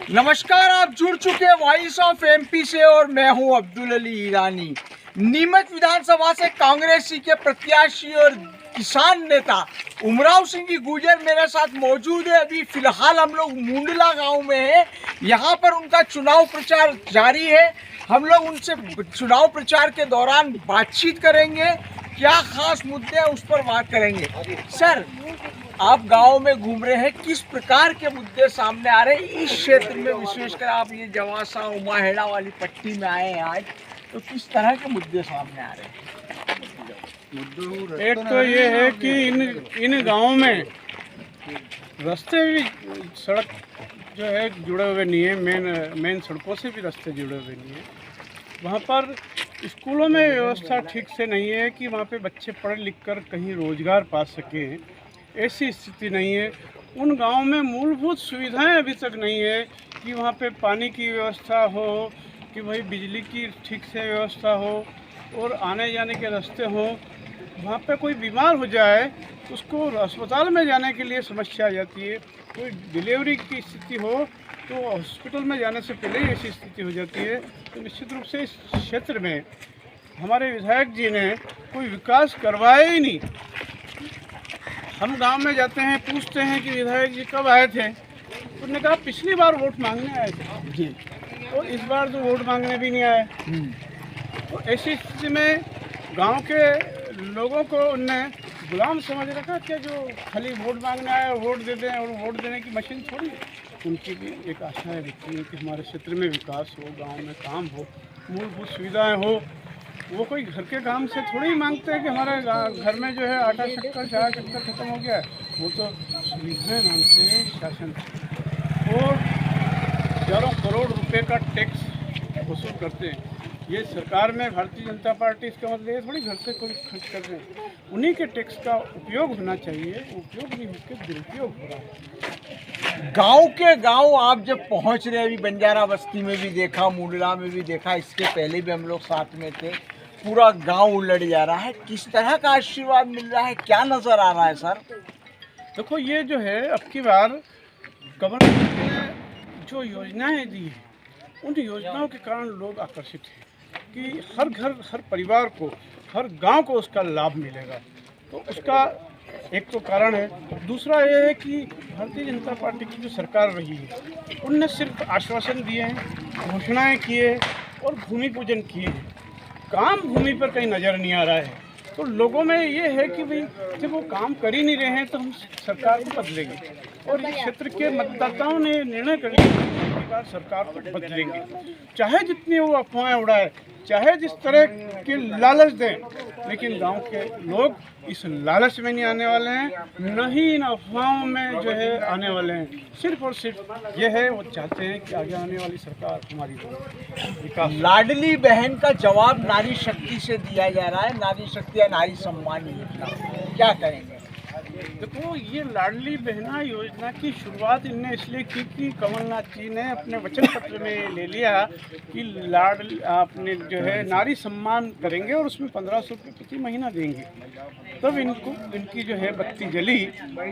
नमस्कार, आप जुड़ चुके हैं वॉइस ऑफ एमपी से और मैं हूं अब्दुल अली ईरानी। नीमच विधानसभा से कांग्रेसी के प्रत्याशी और किसान नेता उमराव सिंह जी गुर्जर मेरे साथ मौजूद है। अभी फिलहाल हम लोग मुंडला गांव में हैं। यहां पर उनका चुनाव प्रचार जारी है। हम लोग उनसे चुनाव प्रचार के दौरान बातचीत करेंगे, क्या खास मुद्दे हैं उस पर बात करेंगे। सर, आप गांव में घूम रहे हैं, किस प्रकार के मुद्दे सामने आ रहे हैं इस क्षेत्र में, विशेषकर आप ये जवासा उमाहेड़ा वाली पट्टी में आए हैं आज, तो किस तरह के मुद्दे सामने आ रहे हैं? एक तो ये है कि इन गांवों में रास्ते भी, सड़क जो है जुड़े हुए नहीं है, मेन सड़कों से भी रास्ते जुड़े हुए नहीं है। वहाँ पर स्कूलों में व्यवस्था ठीक से नहीं है कि वहाँ पे बच्चे पढ़ लिख कर कहीं रोजगार पा सकें, ऐसी स्थिति नहीं है। उन गांवों में मूलभूत सुविधाएं अभी तक नहीं है कि वहाँ पे पानी की व्यवस्था हो, कि भाई बिजली की ठीक से व्यवस्था हो और आने जाने के रास्ते हों। वहाँ पे कोई बीमार हो जाए तो उसको अस्पताल में जाने के लिए समस्या आ जाती है। कोई डिलीवरी की स्थिति हो तो हॉस्पिटल में जाने से पहले ही ऐसी स्थिति हो जाती है। तो निश्चित रूप से इस क्षेत्र में हमारे विधायक जी ने कोई विकास करवाया ही नहीं। हम गांव में जाते हैं, पूछते हैं कि विधायक जी कब आए थे, उन्होंने कहा पिछली बार वोट मांगने आए थे जी, और इस बार तो वोट मांगने भी नहीं आए। तो ऐसी स्थिति में गांव के लोगों को उनने गुलाम समझ रखा क्या, जो खाली वोट मांगने आए और वोट दे दें, और वोट देने की मशीन थोड़ी है। उनकी भी एक आशा रहती है कि हमारे क्षेत्र में विकास हो, गाँव में काम हो, मूलभूत सुविधाएँ हो। वो कोई घर के काम से थोड़ी ही मांगते हैं कि हमारे घर में जो है आटा शक्कर चाय शक्कर खत्म हो गया है। वो तो सुविधाएं मांगते हैं शासन और हजारों करोड़ रुपए का टैक्स वसूल करते हैं। ये सरकार में भारतीय जनता पार्टी, इसका मतलब ये थोड़ी घर से कोई खर्च कर रहे हैं। उन्हीं के टैक्स का उपयोग होना चाहिए, उपयोग नहीं होकर दुरुपयोग हो रहा है। गांव के गांव आप जब पहुंच रहे हैं, अभी बंजारा बस्ती में भी देखा, मुंडला में भी देखा, इसके पहले भी हम लोग साथ में थे, पूरा गांव उलट जा रहा है। किस तरह का आशीर्वाद मिल रहा है, क्या नजर आ रहा है सर? देखो, ये जो है अब की बार गवर्नमेंट ने जो योजनाएं दी है, उन योजनाओं के कारण लोग आकर्षित हैं कि हर घर, हर परिवार को, हर गांव को उसका लाभ मिलेगा। तो उसका एक तो कारण है। दूसरा ये है कि भारतीय जनता पार्टी की जो सरकार रही है, उनने सिर्फ आश्वासन दिए हैं, घोषणाएं किए और भूमि पूजन किए हैं। काम भूमि पर कहीं नज़र नहीं आ रहा है। तो लोगों में ये है कि भाई जब वो काम कर ही नहीं रहे हैं तो हम सरकार को बदलेंगे, और इस क्षेत्र के मतदाताओं ने निर्णय कर लिया कि बार सरकार को बदलेंगे, चाहे जितनी वो अफवाहें उड़ाए, चाहे जिस तरह के लालच दें, लेकिन गांव के लोग इस लालच में नहीं आने वाले हैं, न ही इन अफवाहों में जो है आने वाले हैं। सिर्फ और सिर्फ ये है, वो चाहते हैं कि आगे आने वाली सरकार हमारी विकास। लाडली बहन का जवाब नारी शक्ति से दिया जा रहा है, नारी शक्ति या नारी सम्मान योजना, क्या करेंगे? देखो, ये लाडली बहना योजना की शुरुआत इनने इसलिए की कि कमलनाथ जी ने अपने वचन पत्र में ले लिया कि आपने जो है नारी सम्मान करेंगे और उसमें 1500 रुपये प्रति महीना देंगे। तब इनकी जो है बत्ती जली,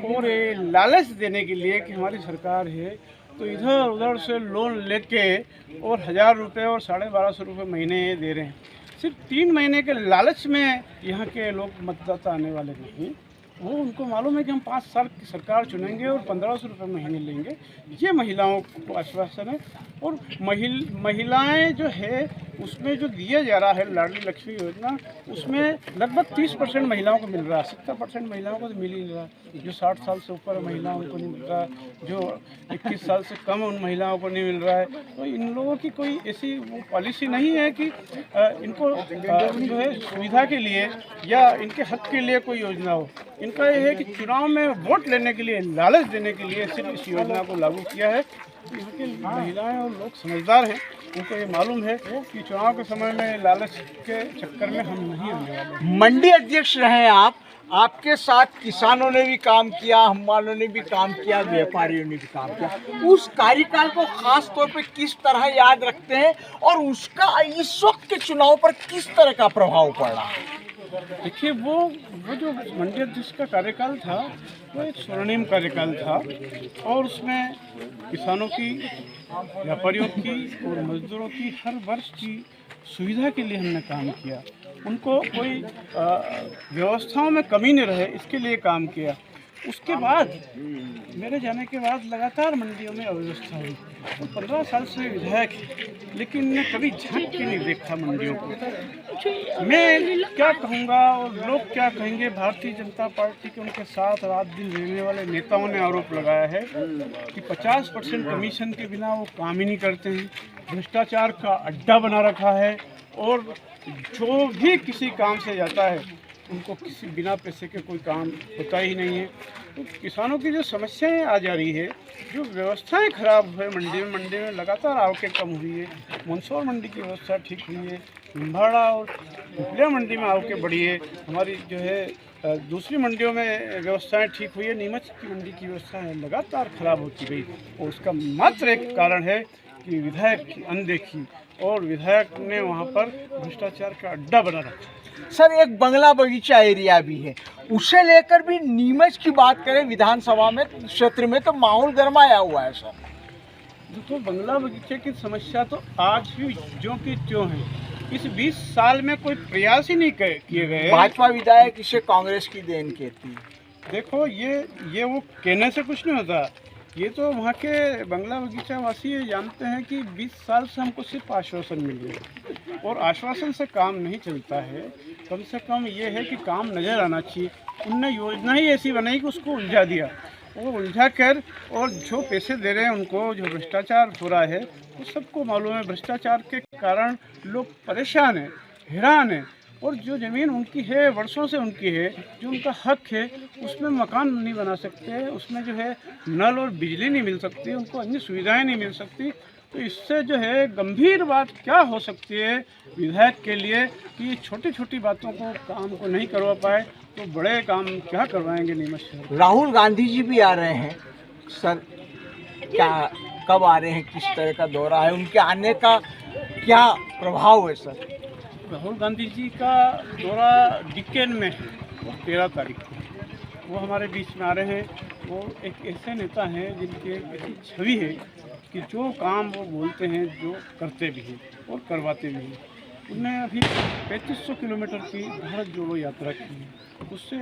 और लालच देने के लिए कि हमारी सरकार है तो इधर उधर से लोन लेके और 1000 रुपये और 1250 रुपये महीने दे रहे हैं। सिर्फ 3 महीने के लालच में यहाँ के लोग मतदाता आने वाले नहीं। वो उनको मालूम है कि हम 5 साल की सरकार चुनेंगे और 1500 रुपये महीने लेंगे। ये महिलाओं को आश्वासन है। और महिलाएं जो है उसमें जो दिया जा रहा है लाडली लक्ष्मी योजना, उसमें लगभग 30% महिलाओं को मिल रहा है, 70% महिलाओं को तो मिल ही नहीं रहा। जो 60 साल से ऊपर महिलाओं को नहीं मिल रहा, जो 21 साल से कम उन महिलाओं को नहीं मिल रहा है। तो इन लोगों की कोई ऐसी वो पॉलिसी नहीं है कि इनको जो है सुविधा के लिए या इनके हक के लिए कोई योजना हो। इनका यह है कि चुनाव में वोट लेने के लिए, लालच देने के लिए सिर्फ इस योजना को लागू किया है। यहाँ की महिलाएं और लोग समझदार हैं, उनको ये मालूम है कि चुनाव के समय में लालच के चक्कर में हम नहीं आने वाले। मंडी अध्यक्ष रहे आप, आपके साथ किसानों ने भी काम किया, हम वालों ने भी काम किया, व्यापारियों ने भी काम किया। उस कार्यकाल को खास तौर पे किस तरह याद रखते हैं और उसका इस वक्त के चुनाव पर किस तरह का प्रभाव पड़ रहा है? देखिए वो जो मंडी अध्यक्ष का कार्यकाल था वो एक स्वर्णिम कार्यकाल था और उसमें किसानों की, व्यापारियों की और मजदूरों की हर वर्ष की सुविधा के लिए हमने काम किया। उनको कोई व्यवस्थाओं में कमी न रहे इसके लिए काम किया। उसके बाद मेरे जाने के बाद लगातार मंडियों में अव्यवस्था हुई और 15 साल से विधायक है, लेकिन मैं कभी झांक के नहीं देखा मंडियों को। मैं क्या कहूँगा और लोग क्या कहेंगे, भारतीय जनता पार्टी के उनके साथ रात दिन रहने वाले नेताओं ने आरोप लगाया है कि 50% कमीशन के बिना वो काम ही नहीं करते हैं, भ्रष्टाचार का अड्डा बना रखा है और जो भी किसी काम से जाता है उनको किसी बिना पैसे के कोई काम होता ही नहीं है। तो किसानों की जो समस्याएं आ जा रही है, जो व्यवस्थाएं खराब है मंडी में लगातार आवकें कम हुई है। मंदसौर मंडी की व्यवस्था ठीक हुई है, निम्बाड़ा और पिपलिया मंडी में आवकें बढ़ी है। हमारी जो है दूसरी मंडियों में व्यवस्थाएं ठीक हुई है। नीमच की मंडी की व्यवस्था लगातार खराब होती गई और उसका मात्र एक कारण है कि विधायक की अनदेखी और विधायक ने वहाँ पर भ्रष्टाचार का अड्डा बना रखा। सर एक बंगला बगीचा एरिया भी है, उसे लेकर भी नीमच की बात करें विधानसभा में क्षेत्र में तो माहौल गरमाया हुआ है सर। देखो बंगला बगीचे की समस्या तो आज भी ज्यों की त्यों है। इस 20 साल में कोई प्रयास ही नहीं किए गए। भाजपा विधायक इसे कांग्रेस की देन कहती है। देखो ये वो कहने से कुछ नहीं होता। ये तो वहाँ के बंगला बगीचा वासी ये जानते हैं कि 20 साल से हमको सिर्फ आश्वासन मिल रहा है और आश्वासन से काम नहीं चलता है। कम से कम ये है कि काम नज़र आना चाहिए। उनने योजना ही ऐसी बनाई कि उसको उलझा दिया, वो उलझा कर और जो पैसे दे रहे हैं उनको, जो भ्रष्टाचार हो रहा है वो सबको मालूम है। भ्रष्टाचार के कारण लोग परेशान हैं, हैरान हैं और जो ज़मीन उनकी है, वर्षों से उनकी है, जो उनका हक है, उसमें मकान नहीं बना सकते, उसमें जो है नल और बिजली नहीं मिल सकती, उनको अन्य सुविधाएं नहीं मिल सकती। तो इससे जो है गंभीर बात क्या हो सकती है विधायक के लिए कि छोटी छोटी बातों को काम को नहीं करवा पाए तो बड़े काम क्या करवाएंगे नीमच शहर। राहुल गांधी जी भी आ रहे हैं सर, क्या कब आ रहे हैं, किस तरह का दौरा है, उनके आने का क्या प्रभाव है सर? राहुल गांधी जी का दौरा डिकेन में है, वो 13 तारीख को वो हमारे बीच में आ रहे हैं। वो एक ऐसे नेता हैं जिनकी ऐसी छवि है कि जो काम वो बोलते हैं, जो करते भी हैं और करवाते भी हैं। उन्होंने अभी 3500 किलोमीटर की भारत जोड़ो यात्रा की है। उससे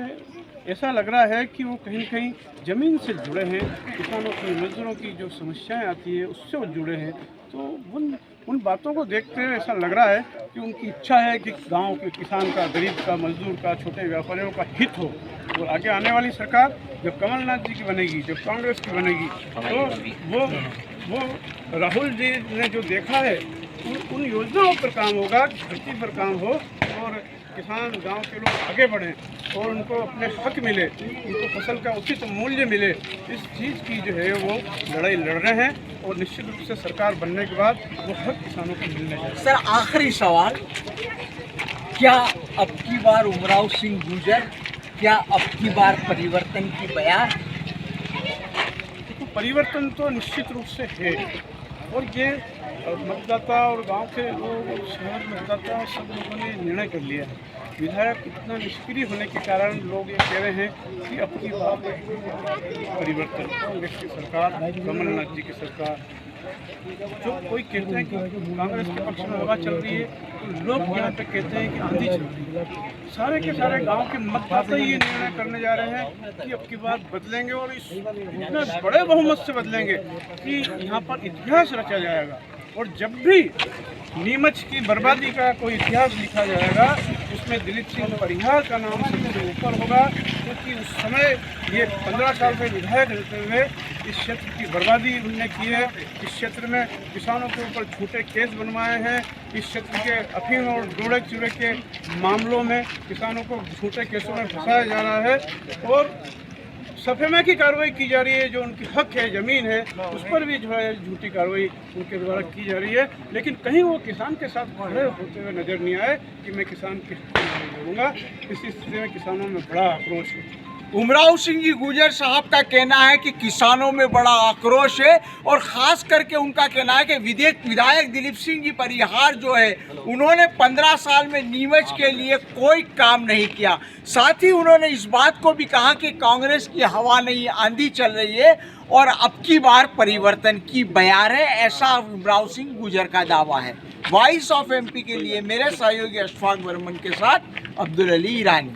ऐसा लग रहा है कि वो कहीं न कहीं ज़मीन से जुड़े हैं, किसानों की, मजदूरों की जो समस्याएं आती है उससे वो जुड़े हैं। तो उन बातों को देखते हुए ऐसा लग रहा है कि उनकी इच्छा है कि गांव के किसान का, गरीब का, मजदूर का, छोटे व्यापारियों का हित हो। और आगे आने वाली सरकार जब कमलनाथ जी की बनेगी, जब कांग्रेस की बनेगी, तो वो राहुल जी ने जो देखा है उन योजनाओं पर काम होगा, धरती पर काम हो और किसान, गांव के लोग आगे बढ़ें और उनको अपने हक मिले, उनको फसल का उचित मूल्य मिले। इस चीज़ की जो है वो लड़ाई लड़ रहे हैं और निश्चित रूप से सरकार बनने के बाद वो हक किसानों को मिलने चाहिए। सर आखिरी सवाल, क्या अब की बार उमराव सिंह गुर्जर, क्या अब की बार परिवर्तन की बयार? तो परिवर्तन तो निश्चित रूप से है और ये मतदाता और गांव के लोग, शहर मतदाता, सब लोगों ने निर्णय कर लिया है। विधायक इतना निष्क्रिय होने के कारण लोग ये कह रहे हैं कि अब की बार परिवर्तन, कांग्रेस की सरकार, कमलनाथ जी की सरकार। जो कोई कहते हैं कि कांग्रेस के पक्ष में हवा चल रही है, तो लोग यहाँ पे कहते हैं कि आंधी चल रही है। सारे के सारे गांव के मतदाता ये निर्णय करने जा रहे हैं कि अब की बार बदलेंगे और इतने बड़े बहुमत से बदलेंगे कि यहाँ पर इतिहास रचा जाएगा। और जब भी नीमच की बर्बादी का कोई इतिहास लिखा जाएगा उसमें दिलीप सिंह परिहार का नाम सबसे ऊपर होगा, क्योंकि उस समय ये 15 साल से विधायक रहते हुए इस क्षेत्र की बर्बादी उन्होंने की है। इस क्षेत्र में किसानों के ऊपर झूठे केस बनवाए हैं। इस क्षेत्र के अफीम और जोड़े चूड़े के मामलों में किसानों को झूठे केसों में फंसाया जा रहा है और सफेमा की कार्रवाई की जा रही है। जो उनकी हक है, ज़मीन है, उस पर भी जो है झूठी कार्रवाई उनके द्वारा की जा रही है। लेकिन कहीं वो किसान के साथ खड़े होते हुए नज़र नहीं आए कि मैं किसान के हक में लड़ूंगा। इसी स्थिति में किसानों में बड़ा आक्रोश है। उमराव सिंह जी गुजर साहब का कहना है कि किसानों में बड़ा आक्रोश है और ख़ास करके उनका कहना है कि विधायक दिलीप सिंह जी परिहार जो है उन्होंने 15 साल में नीमच के लिए कोई काम नहीं किया। साथ ही उन्होंने इस बात को भी कहा कि कांग्रेस की हवा नहीं आंधी चल रही है और अब की बार परिवर्तन की बयार है, ऐसा उमराव सिंह गुजर का दावा है। वॉइस ऑफ एमपी के लिए मेरे सहयोगी अशफाक बर्मन के साथ अब्दुल अली ईरानी।